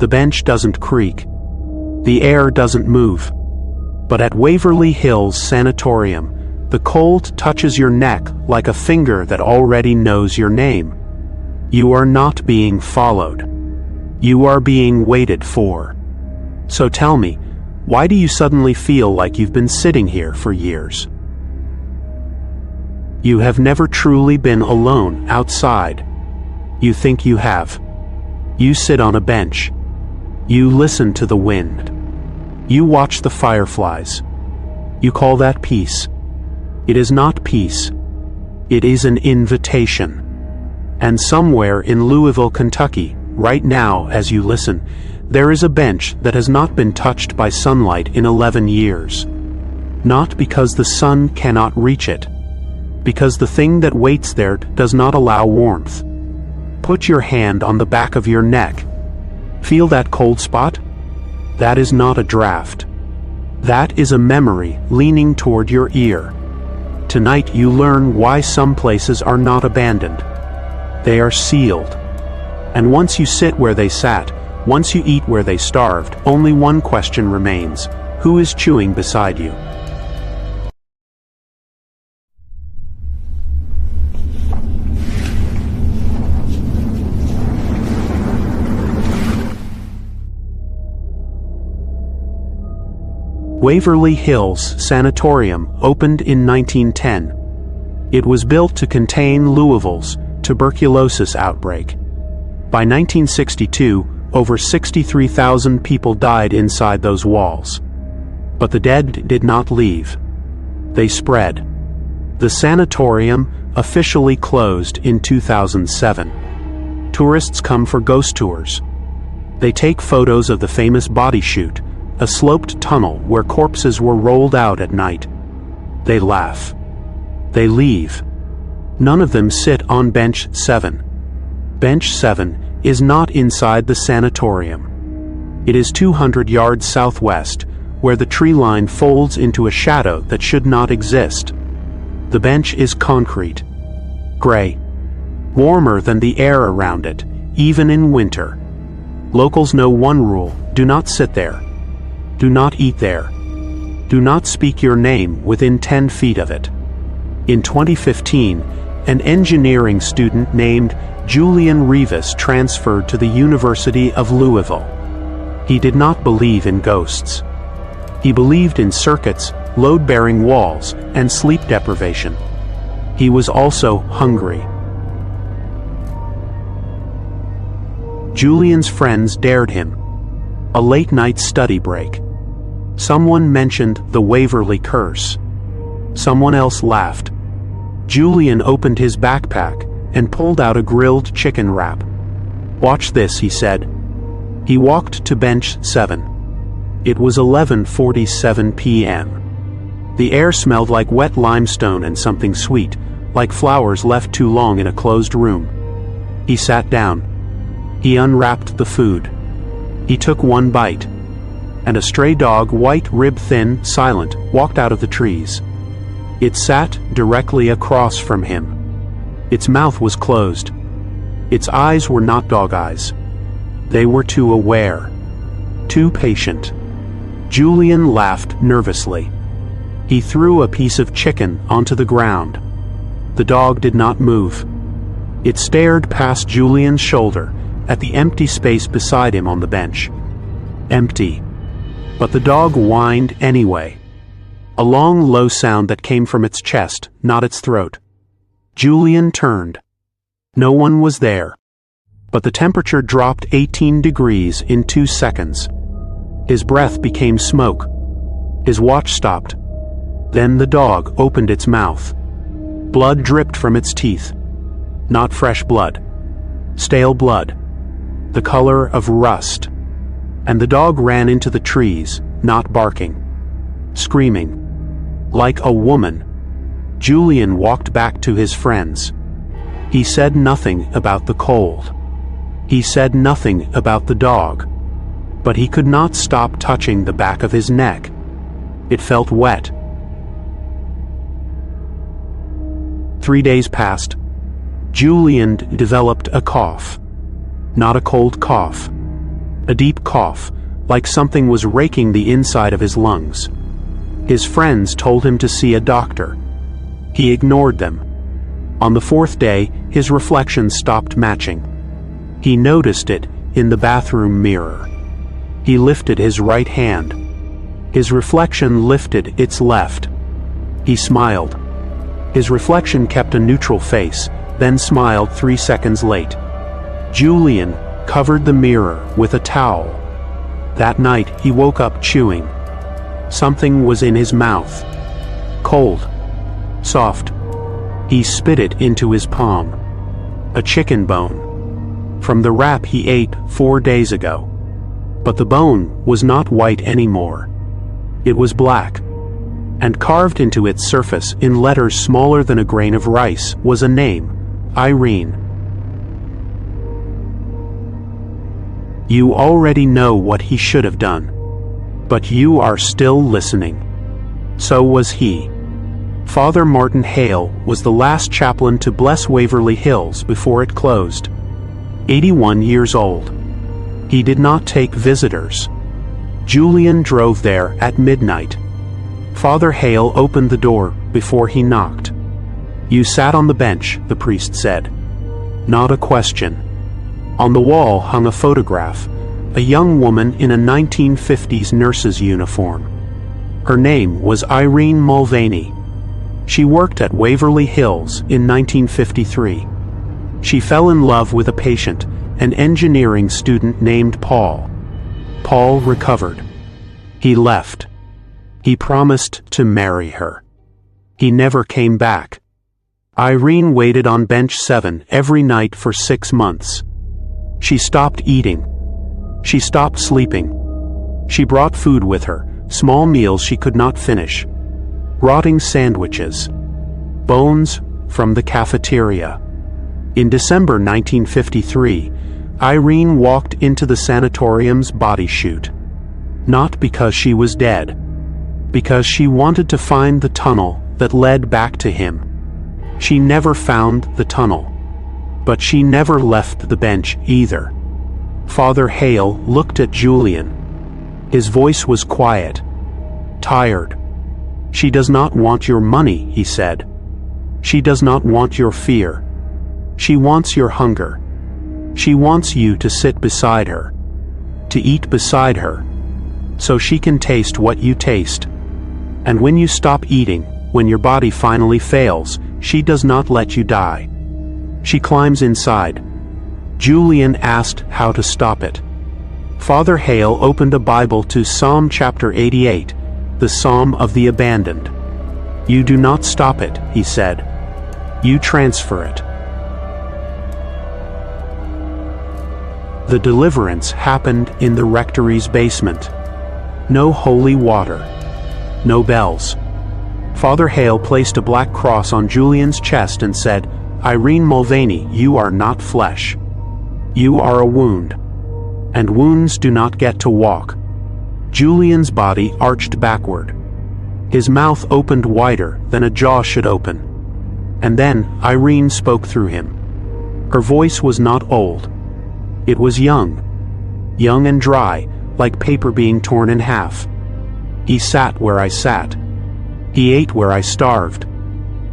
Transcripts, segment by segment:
The bench doesn't creak. The air doesn't move. But at Waverly Hills Sanatorium, the cold touches your neck like a finger that already knows your name. You are not being followed. You are being waited for. So tell me, why do you suddenly feel like you've been sitting here for years? You have never truly been alone outside. You think you have. You sit on a bench. You listen to the wind. You watch the fireflies. You call that peace. It is not peace. It is an invitation. And somewhere in Louisville, Kentucky, right now as you listen, there is a bench that has not been touched by sunlight in 11 years. Not because the sun cannot reach it, because the thing that waits there does not allow warmth. Put your hand on the back of your neck. Feel that cold spot? That is not a draft. That is a memory leaning toward your ear. Tonight you learn why some places are not abandoned. They are sealed. And once you sit where they sat, once you eat where they starved, only one question remains: who is chewing beside you? Waverly Hills Sanatorium opened in 1910. It was built to contain Louisville's tuberculosis outbreak. By 1962, over 63,000 people died inside those walls. But the dead did not leave. They spread. The sanatorium officially closed in 2007. Tourists come for ghost tours. They take photos of the famous body chute, a sloped tunnel where corpses were rolled out at night. They laugh. They leave. None of them sit on Bench 7. Bench 7 is not inside the sanatorium. It is 200 yards southwest, where the tree line folds into a shadow that should not exist. The bench is concrete, gray, warmer than the air around it, even in winter. Locals know one rule: do not sit there. Do not eat there. Do not speak your name within 10 feet of it. In 2015, an engineering student named Julian transferred to the University of Louisville. He did not believe in ghosts. He believed in circuits, load-bearing walls, and sleep deprivation. He was also hungry. Julian's friends dared him. A late-night study break. Someone mentioned the Waverly curse. Someone else laughed. Julian opened his backpack and pulled out a grilled chicken wrap. "Watch this," he said. He walked to Bench 7. It was 11:47 p.m. The air smelled like wet limestone and something sweet, like flowers left too long in a closed room. He sat down. He unwrapped the food. He took one bite. And a stray dog, white, rib-thin, silent, walked out of the trees. It sat directly across from him. Its mouth was closed. Its eyes were not dog eyes. They were too aware, too patient. Julian laughed nervously. He threw a piece of chicken onto the ground. The dog did not move. It stared past Julian's shoulder at the empty space beside him on the bench. Empty. But the dog whined anyway. A long, low sound that came from its chest, not its throat. Julian turned. No one was there. But the temperature dropped 18 degrees in 2 seconds. His breath became smoke. His watch stopped. Then the dog opened its mouth. Blood dripped from its teeth. Not fresh blood. Stale blood. The color of rust. And the dog ran into the trees, not barking. Screaming. Like a woman. Julian walked back to his friends. He said nothing about the cold. He said nothing about the dog. But he could not stop touching the back of his neck. It felt wet. 3 days passed. Julian developed a cough. Not a cold cough. A deep cough, like something was raking the inside of his lungs. His friends told him to see a doctor. He ignored them. On the fourth day, his reflection stopped matching. He noticed it in the bathroom mirror. He lifted his right hand. His reflection lifted its left. He smiled. His reflection kept a neutral face, then smiled 3 seconds late. Julian covered the mirror with a towel. That night, he woke up chewing. Something was in his mouth. Cold. Soft. He spit it into his palm. A chicken bone. From the wrap he ate 4 days ago. But the bone was not white anymore. It was black. And carved into its surface in letters smaller than a grain of rice was a name, Irene. You already know what he should have done. But you are still listening. So was he. Father Martin Hale was the last chaplain to bless Waverly Hills before it closed. 81 years old. He did not take visitors. Julian drove there at midnight. Father Hale opened the door before he knocked. You sat on the bench, the priest said. Not a question. On the wall hung a photograph, a young woman in a 1950s nurse's uniform. Her name was Irene Mulvaney. She worked at Waverly Hills in 1953. She fell in love with a patient, an engineering student named Paul. Paul recovered. He left. He promised to marry her. He never came back. Irene waited on bench 7 every night for 6 months. She stopped eating. She stopped sleeping. She brought food with her, small meals she could not finish. Rotting sandwiches. Bones from the cafeteria. In December 1953, Irene walked into the sanatorium's body chute. Not because she was dead. Because she wanted to find the tunnel that led back to him. She never found the tunnel. But she never left the bench either. Father Hale looked at Julian. His voice was quiet. Tired. She does not want your money, he said. She does not want your fear. She wants your hunger. She wants you to sit beside her. To eat beside her. So she can taste what you taste. And when you stop eating, when your body finally fails, she does not let you die. She climbs inside. Julian asked how to stop it. Father Hale opened a Bible to Psalm chapter 88, the Psalm of the Abandoned. You do not stop it, he said. You transfer it. The deliverance happened in the rectory's basement. No holy water. No bells. Father Hale placed a black cross on Julian's chest and said, Irene Mulvaney, you are not flesh. You are a wound. And wounds do not get to walk. Julian's body arched backward. His mouth opened wider than a jaw should open. And then Irene spoke through him. Her voice was not old. It was young. Young and dry, like paper being torn in half. He sat where I sat. He ate where I starved.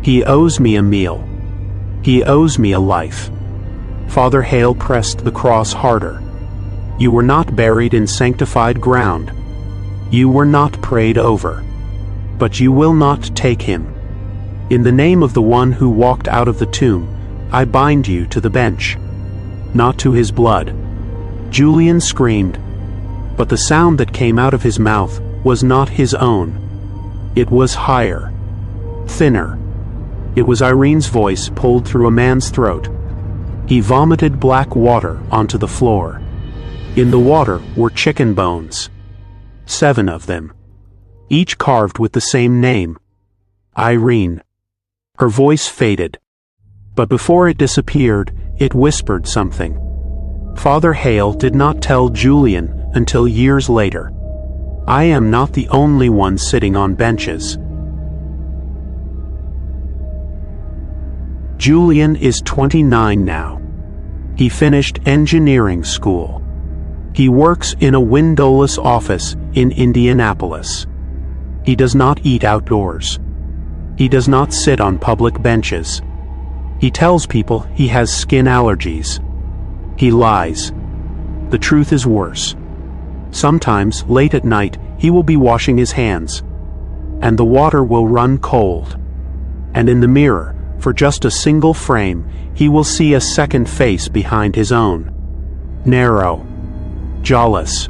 He owes me a meal. He owes me a life. Father Hale pressed the cross harder. You were not buried in sanctified ground. You were not prayed over. But you will not take him. In the name of the one who walked out of the tomb, I bind you to the bench. Not to his blood. Julian screamed. But the sound that came out of his mouth was not his own. It was higher. Thinner. It was Irene's voice pulled through a man's throat. He vomited black water onto the floor. In the water were chicken bones. 7 of them. Each carved with the same name. Irene. Her voice faded. But before it disappeared, it whispered something. Father Hale did not tell Julian until years later. I am not the only one sitting on benches. Julian is 29 now. He finished engineering school. He works in a windowless office in Indianapolis. He does not eat outdoors. He does not sit on public benches. He tells people he has skin allergies. He lies. The truth is worse. Sometimes, late at night, he will be washing his hands, and the water will run cold. And in the mirror, for just a single frame, he will see a second face behind his own. Narrow. Jawless.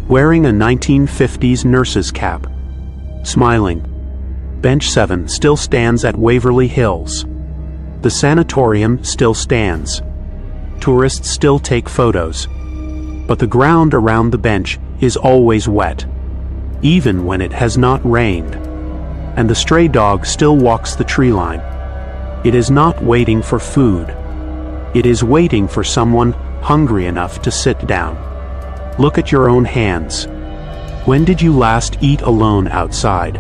Wearing a 1950s nurse's cap. Smiling. Bench 7 still stands at Waverly Hills. The sanatorium still stands. Tourists still take photos. But the ground around the bench is always wet, even when it has not rained. And the stray dog still walks the tree line. It is not waiting for food. It is waiting for someone hungry enough to sit down. Look at your own hands. When did you last eat alone outside?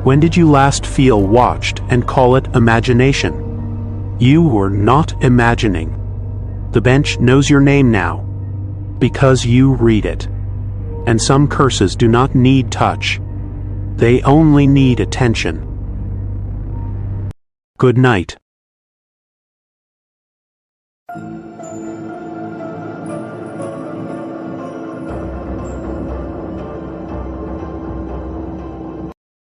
When did you last feel watched and call it imagination? You were not imagining. The bench knows your name now, because you read it. And some curses do not need touch. They only need attention. Good night.